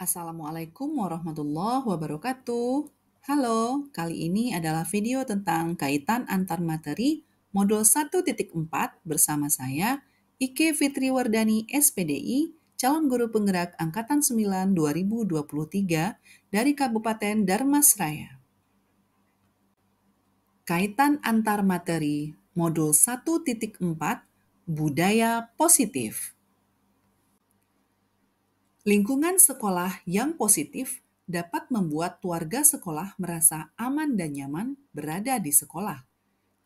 Assalamualaikum warahmatullahi wabarakatuh. Halo, kali ini adalah video tentang kaitan antar materi modul 1.4 bersama saya, Ike Fitri Wardani, SPDI, calon guru penggerak Angkatan 9 2023 dari Kabupaten Darmasraya. Kaitan antar materi modul 1.4 Budaya Positif. Lingkungan sekolah yang positif dapat membuat warga sekolah merasa aman dan nyaman berada di sekolah.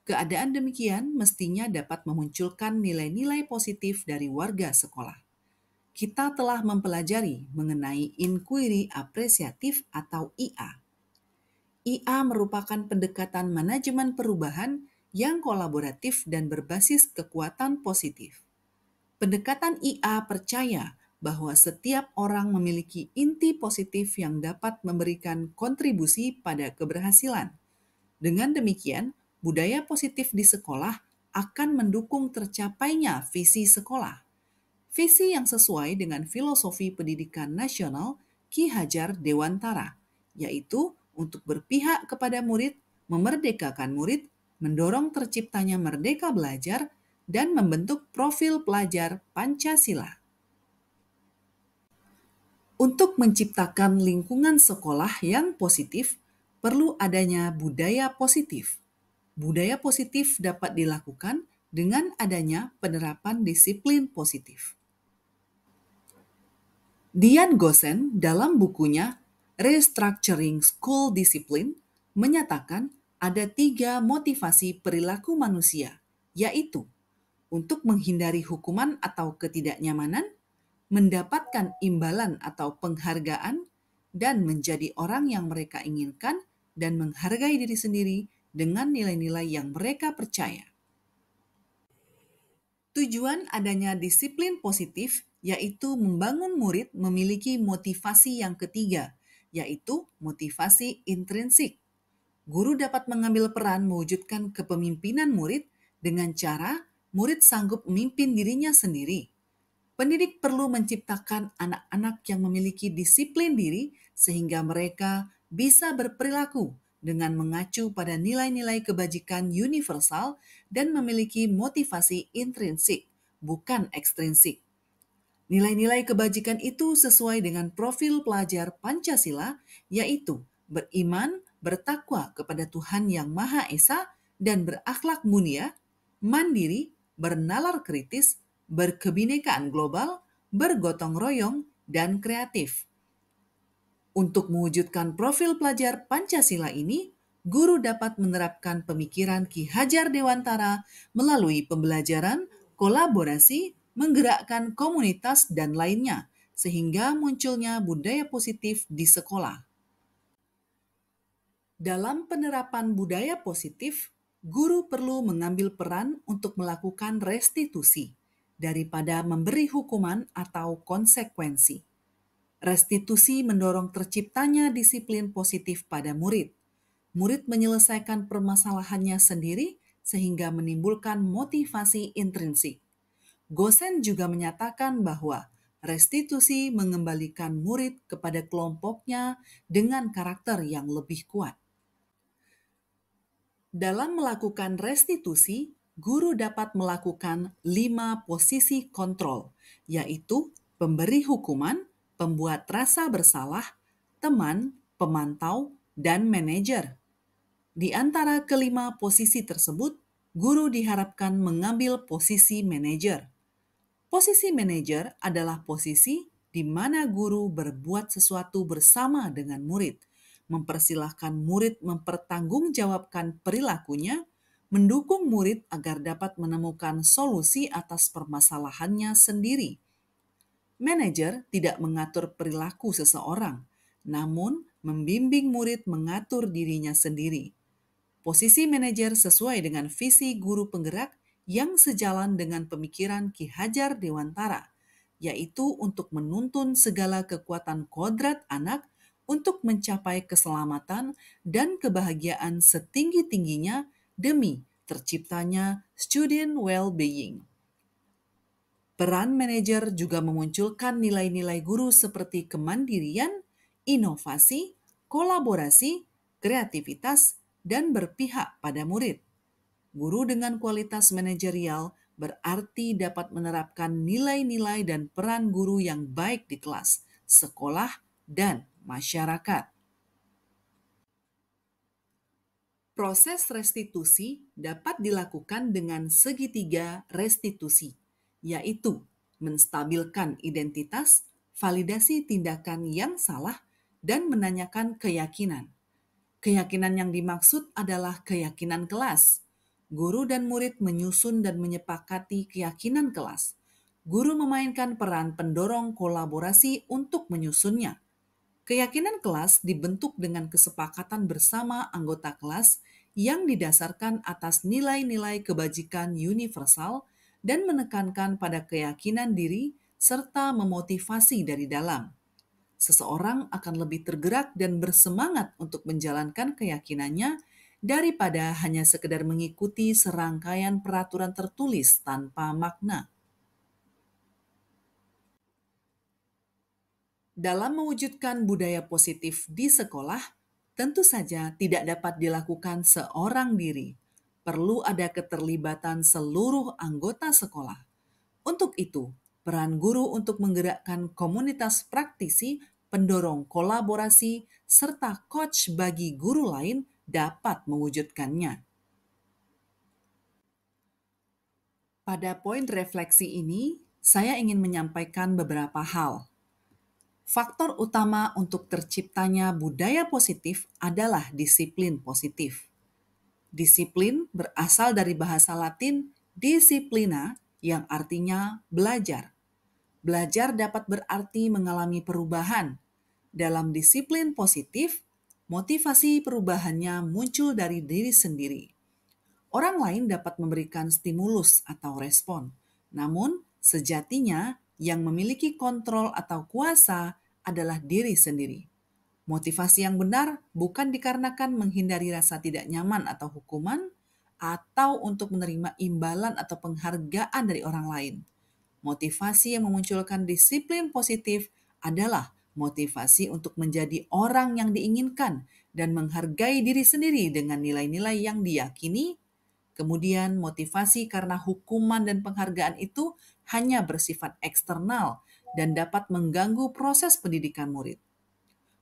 Keadaan demikian mestinya dapat memunculkan nilai-nilai positif dari warga sekolah. Kita telah mempelajari mengenai inquiry apresiatif atau IA. IA merupakan pendekatan manajemen perubahan yang kolaboratif dan berbasis kekuatan positif. Pendekatan IA percaya bahwa setiap orang memiliki inti positif yang dapat memberikan kontribusi pada keberhasilan. Dengan demikian, budaya positif di sekolah akan mendukung tercapainya visi sekolah. Visi yang sesuai dengan filosofi pendidikan nasional Ki Hajar Dewantara, yaitu untuk berpihak kepada murid, memerdekakan murid, mendorong terciptanya merdeka belajar, dan membentuk profil pelajar Pancasila. Untuk menciptakan lingkungan sekolah yang positif, perlu adanya budaya positif. Budaya positif dapat dilakukan dengan adanya penerapan disiplin positif. Dian Gosen dalam bukunya Restructuring School Discipline menyatakan ada 3 motivasi perilaku manusia, yaitu untuk menghindari hukuman atau ketidaknyamanan, mendapatkan imbalan atau penghargaan, dan menjadi orang yang mereka inginkan dan menghargai diri sendiri dengan nilai-nilai yang mereka percaya. Tujuan adanya disiplin positif yaitu membangun murid memiliki motivasi yang ketiga, yaitu motivasi intrinsik. Guru dapat mengambil peran mewujudkan kepemimpinan murid dengan cara murid sanggup memimpin dirinya sendiri. Pendidik perlu menciptakan anak-anak yang memiliki disiplin diri sehingga mereka bisa berperilaku dengan mengacu pada nilai-nilai kebajikan universal dan memiliki motivasi intrinsik, bukan ekstrinsik. Nilai-nilai kebajikan itu sesuai dengan profil pelajar Pancasila, yaitu beriman, bertakwa kepada Tuhan Yang Maha Esa, dan berakhlak mulia, mandiri, bernalar kritis, berkebinekaan global, bergotong royong, dan kreatif. Untuk mewujudkan profil pelajar Pancasila ini, guru dapat menerapkan pemikiran Ki Hajar Dewantara melalui pembelajaran, kolaborasi, menggerakkan komunitas, dan lainnya, sehingga munculnya budaya positif di sekolah. Dalam penerapan budaya positif, guru perlu mengambil peran untuk melakukan restitusi daripada memberi hukuman atau konsekuensi. Restitusi mendorong terciptanya disiplin positif pada murid. Murid menyelesaikan permasalahannya sendiri sehingga menimbulkan motivasi intrinsik. Gosen juga menyatakan bahwa restitusi mengembalikan murid kepada kelompoknya dengan karakter yang lebih kuat. Dalam melakukan restitusi, guru dapat melakukan 5 posisi kontrol, yaitu pemberi hukuman, pembuat rasa bersalah, teman, pemantau, dan manajer. Di antara kelima posisi tersebut, guru diharapkan mengambil posisi manajer. Posisi manajer adalah posisi di mana guru berbuat sesuatu bersama dengan murid, mempersilahkan murid mempertanggungjawabkan perilakunya, mendukung murid agar dapat menemukan solusi atas permasalahannya sendiri. Manajer tidak mengatur perilaku seseorang, namun membimbing murid mengatur dirinya sendiri. Posisi manajer sesuai dengan visi guru penggerak yang sejalan dengan pemikiran Ki Hajar Dewantara, yaitu untuk menuntun segala kekuatan kodrat anak untuk mencapai keselamatan dan kebahagiaan setinggi-tingginya demi terciptanya student well-being. Peran manajer juga memunculkan nilai-nilai guru seperti kemandirian, inovasi, kolaborasi, kreativitas, dan berpihak pada murid. Guru dengan kualitas manajerial berarti dapat menerapkan nilai-nilai dan peran guru yang baik di kelas, sekolah, dan masyarakat. Proses restitusi dapat dilakukan dengan segitiga restitusi, yaitu menstabilkan identitas, validasi tindakan yang salah, dan menanyakan keyakinan. Keyakinan yang dimaksud adalah keyakinan kelas. Guru dan murid menyusun dan menyepakati keyakinan kelas. Guru memainkan peran pendorong kolaborasi untuk menyusunnya. Keyakinan kelas dibentuk dengan kesepakatan bersama anggota kelas yang didasarkan atas nilai-nilai kebajikan universal dan menekankan pada keyakinan diri serta memotivasi dari dalam. Seseorang akan lebih tergerak dan bersemangat untuk menjalankan keyakinannya daripada hanya sekedar mengikuti serangkaian peraturan tertulis tanpa makna. Dalam mewujudkan budaya positif di sekolah, tentu saja tidak dapat dilakukan seorang diri. Perlu ada keterlibatan seluruh anggota sekolah. Untuk itu, peran guru untuk menggerakkan komunitas praktisi, pendorong kolaborasi, serta coach bagi guru lain dapat mewujudkannya. Pada poin refleksi ini, saya ingin menyampaikan beberapa hal. Faktor utama untuk terciptanya budaya positif adalah disiplin positif. Disiplin berasal dari bahasa Latin disciplina yang artinya belajar. Belajar dapat berarti mengalami perubahan. Dalam disiplin positif, motivasi perubahannya muncul dari diri sendiri. Orang lain dapat memberikan stimulus atau respon, namun sejatinya yang memiliki kontrol atau kuasa adalah diri sendiri. Motivasi yang benar bukan dikarenakan menghindari rasa tidak nyaman atau hukuman, atau untuk menerima imbalan atau penghargaan dari orang lain. Motivasi yang memunculkan disiplin positif adalah motivasi untuk menjadi orang yang diinginkan dan menghargai diri sendiri dengan nilai-nilai yang diyakini. Kemudian motivasi karena hukuman dan penghargaan itu hanya bersifat eksternal dan dapat mengganggu proses pendidikan murid.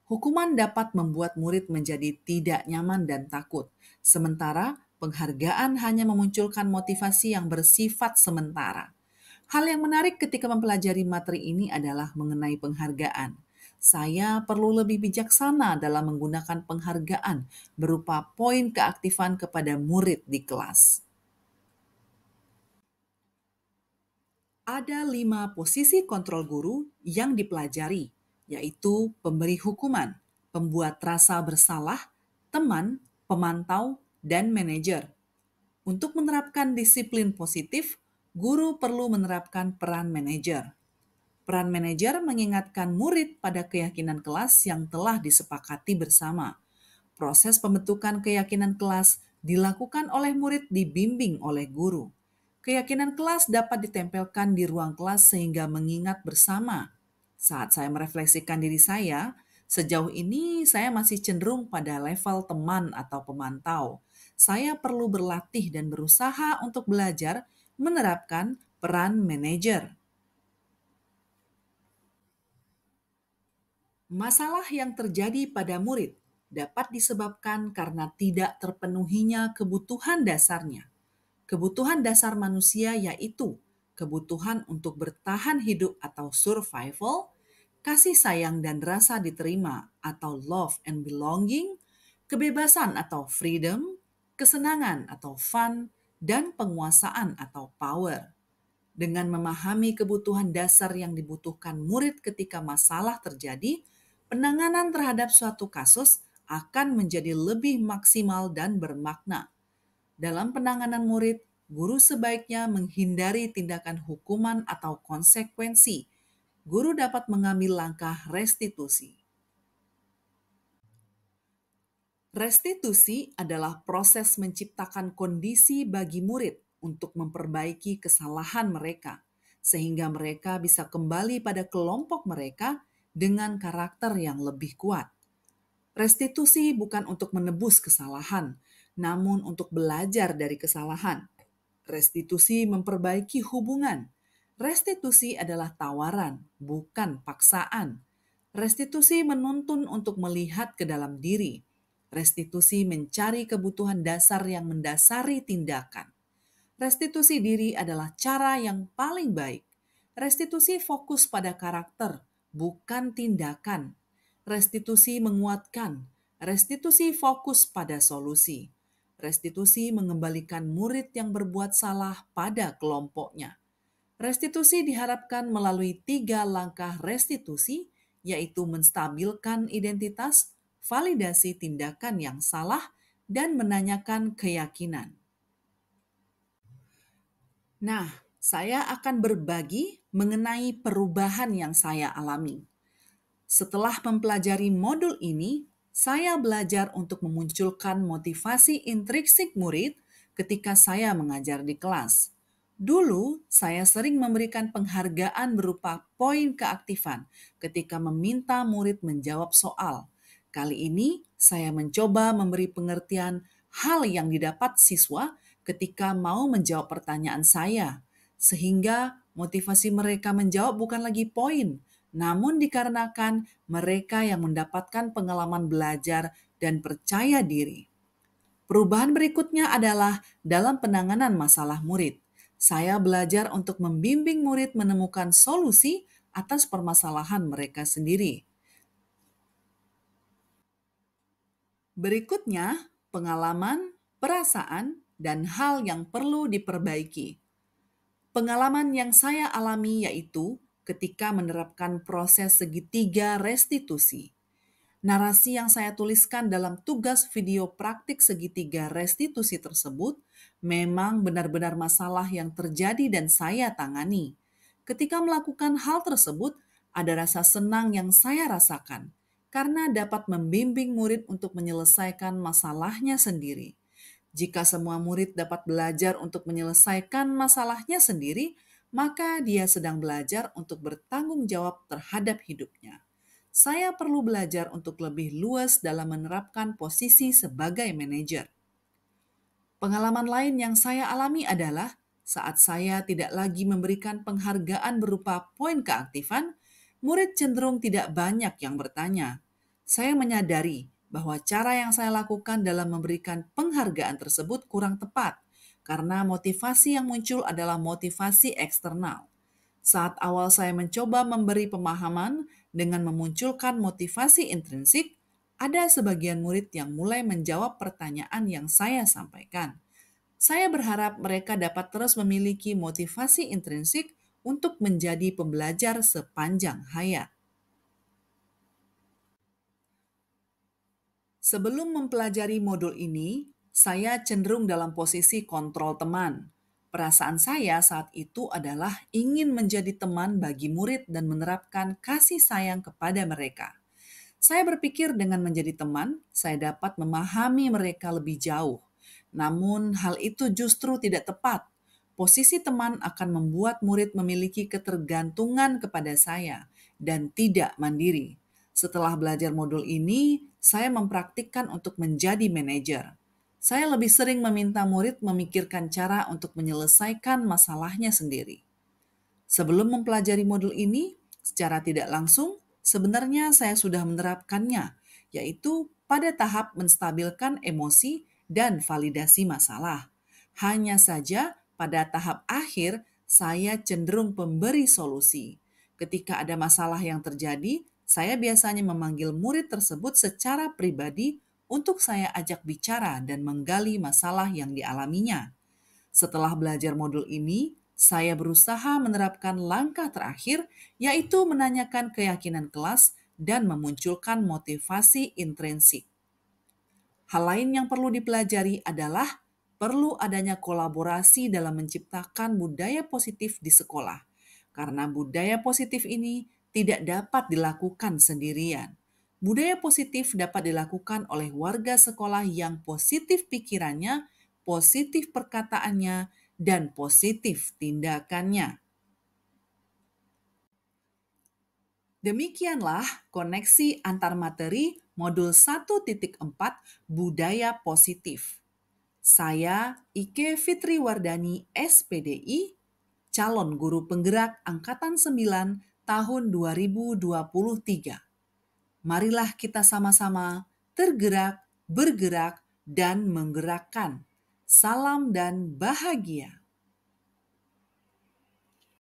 Hukuman dapat membuat murid menjadi tidak nyaman dan takut, sementara penghargaan hanya memunculkan motivasi yang bersifat sementara. Hal yang menarik ketika mempelajari materi ini adalah mengenai penghargaan. Saya perlu lebih bijaksana dalam menggunakan penghargaan berupa poin keaktifan kepada murid di kelas. Ada 5 posisi kontrol guru yang dipelajari, yaitu pemberi hukuman, pembuat rasa bersalah, teman, pemantau, dan manajer. Untuk menerapkan disiplin positif, guru perlu menerapkan peran manajer. Peran manajer mengingatkan murid pada keyakinan kelas yang telah disepakati bersama. Proses pembentukan keyakinan kelas dilakukan oleh murid dibimbing oleh guru. Keyakinan kelas dapat ditempelkan di ruang kelas sehingga mengingat bersama. Saat saya merefleksikan diri saya, sejauh ini saya masih cenderung pada level teman atau pemantau. Saya perlu berlatih dan berusaha untuk belajar menerapkan peran manajer. Masalah yang terjadi pada murid dapat disebabkan karena tidak terpenuhinya kebutuhan dasarnya. Kebutuhan dasar manusia yaitu kebutuhan untuk bertahan hidup atau survival, kasih sayang dan rasa diterima atau love and belonging, kebebasan atau freedom, kesenangan atau fun, dan penguasaan atau power. Dengan memahami kebutuhan dasar yang dibutuhkan murid ketika masalah terjadi, penanganan terhadap suatu kasus akan menjadi lebih maksimal dan bermakna. Dalam penanganan murid, guru sebaiknya menghindari tindakan hukuman atau konsekuensi. Guru dapat mengambil langkah restitusi. Restitusi adalah proses menciptakan kondisi bagi murid untuk memperbaiki kesalahan mereka. sehingga mereka bisa kembali pada kelompok mereka dengan karakter yang lebih kuat. Restitusi bukan untuk menebus kesalahan, namun untuk belajar dari kesalahan. Restitusi memperbaiki hubungan. Restitusi adalah tawaran, bukan paksaan. Restitusi menuntun untuk melihat ke dalam diri. Restitusi mencari kebutuhan dasar yang mendasari tindakan. Restitusi diri adalah cara yang paling baik. Restitusi fokus pada karakter, bukan tindakan. Restitusi menguatkan. Restitusi fokus pada solusi. Restitusi mengembalikan murid yang berbuat salah pada kelompoknya. Restitusi diharapkan melalui 3 langkah restitusi, yaitu menstabilkan identitas, validasi tindakan yang salah, dan menanyakan keyakinan. Nah, saya akan berbagi mengenai perubahan yang saya alami. Setelah mempelajari modul ini, saya belajar untuk memunculkan motivasi intrinsik murid ketika saya mengajar di kelas. Dulu, saya sering memberikan penghargaan berupa poin keaktifan ketika meminta murid menjawab soal. Kali ini, saya mencoba memberi pengertian hal yang didapat siswa ketika mau menjawab pertanyaan saya, sehingga motivasi mereka menjawab bukan lagi poin, namun dikarenakan mereka yang mendapatkan pengalaman belajar dan percaya diri. Perubahan berikutnya adalah dalam penanganan masalah murid. Saya belajar untuk membimbing murid menemukan solusi atas permasalahan mereka sendiri. Berikutnya, pengalaman, perasaan, dan hal yang perlu diperbaiki. Pengalaman yang saya alami yaitu ketika menerapkan proses segitiga restitusi. Narasi yang saya tuliskan dalam tugas video praktik segitiga restitusi tersebut memang benar-benar masalah yang terjadi dan saya tangani. Ketika melakukan hal tersebut, ada rasa senang yang saya rasakan karena dapat membimbing murid untuk menyelesaikan masalahnya sendiri. Jika semua murid dapat belajar untuk menyelesaikan masalahnya sendiri, maka dia sedang belajar untuk bertanggung jawab terhadap hidupnya. Saya perlu belajar untuk lebih luas dalam menerapkan posisi sebagai manajer. Pengalaman lain yang saya alami adalah saat saya tidak lagi memberikan penghargaan berupa poin keaktifan, murid cenderung tidak banyak yang bertanya. Saya menyadari bahwa cara yang saya lakukan dalam memberikan penghargaan tersebut kurang tepat, karena motivasi yang muncul adalah motivasi eksternal. Saat awal saya mencoba memberi pemahaman dengan memunculkan motivasi intrinsik, ada sebagian murid yang mulai menjawab pertanyaan yang saya sampaikan. Saya berharap mereka dapat terus memiliki motivasi intrinsik untuk menjadi pembelajar sepanjang hayat. Sebelum mempelajari modul ini, saya cenderung dalam posisi kontrol teman. Perasaan saya saat itu adalah ingin menjadi teman bagi murid dan menerapkan kasih sayang kepada mereka. Saya berpikir dengan menjadi teman, saya dapat memahami mereka lebih jauh. Namun hal itu justru tidak tepat. Posisi teman akan membuat murid memiliki ketergantungan kepada saya dan tidak mandiri. Setelah belajar modul ini, saya mempraktikkan untuk menjadi manajer. Saya lebih sering meminta murid memikirkan cara untuk menyelesaikan masalahnya sendiri. Sebelum mempelajari modul ini, secara tidak langsung, sebenarnya saya sudah menerapkannya, yaitu pada tahap menstabilkan emosi dan validasi masalah. Hanya saja pada tahap akhir, saya cenderung pemberi solusi. Ketika ada masalah yang terjadi, saya biasanya memanggil murid tersebut secara pribadi untuk saya ajak bicara dan menggali masalah yang dialaminya. Setelah belajar modul ini, saya berusaha menerapkan langkah terakhir, yaitu menanyakan keyakinan kelas dan memunculkan motivasi intrinsik. Hal lain yang perlu dipelajari adalah perlu adanya kolaborasi dalam menciptakan budaya positif di sekolah, karena budaya positif ini tidak dapat dilakukan sendirian. Budaya positif dapat dilakukan oleh warga sekolah yang positif pikirannya, positif perkataannya, dan positif tindakannya. Demikianlah koneksi antar materi modul 1.4 Budaya Positif. Saya Ike Fitriwardani SPDI, calon guru penggerak Angkatan 9 tahun 2023. Marilah kita sama-sama tergerak, bergerak, dan menggerakkan. Salam dan bahagia.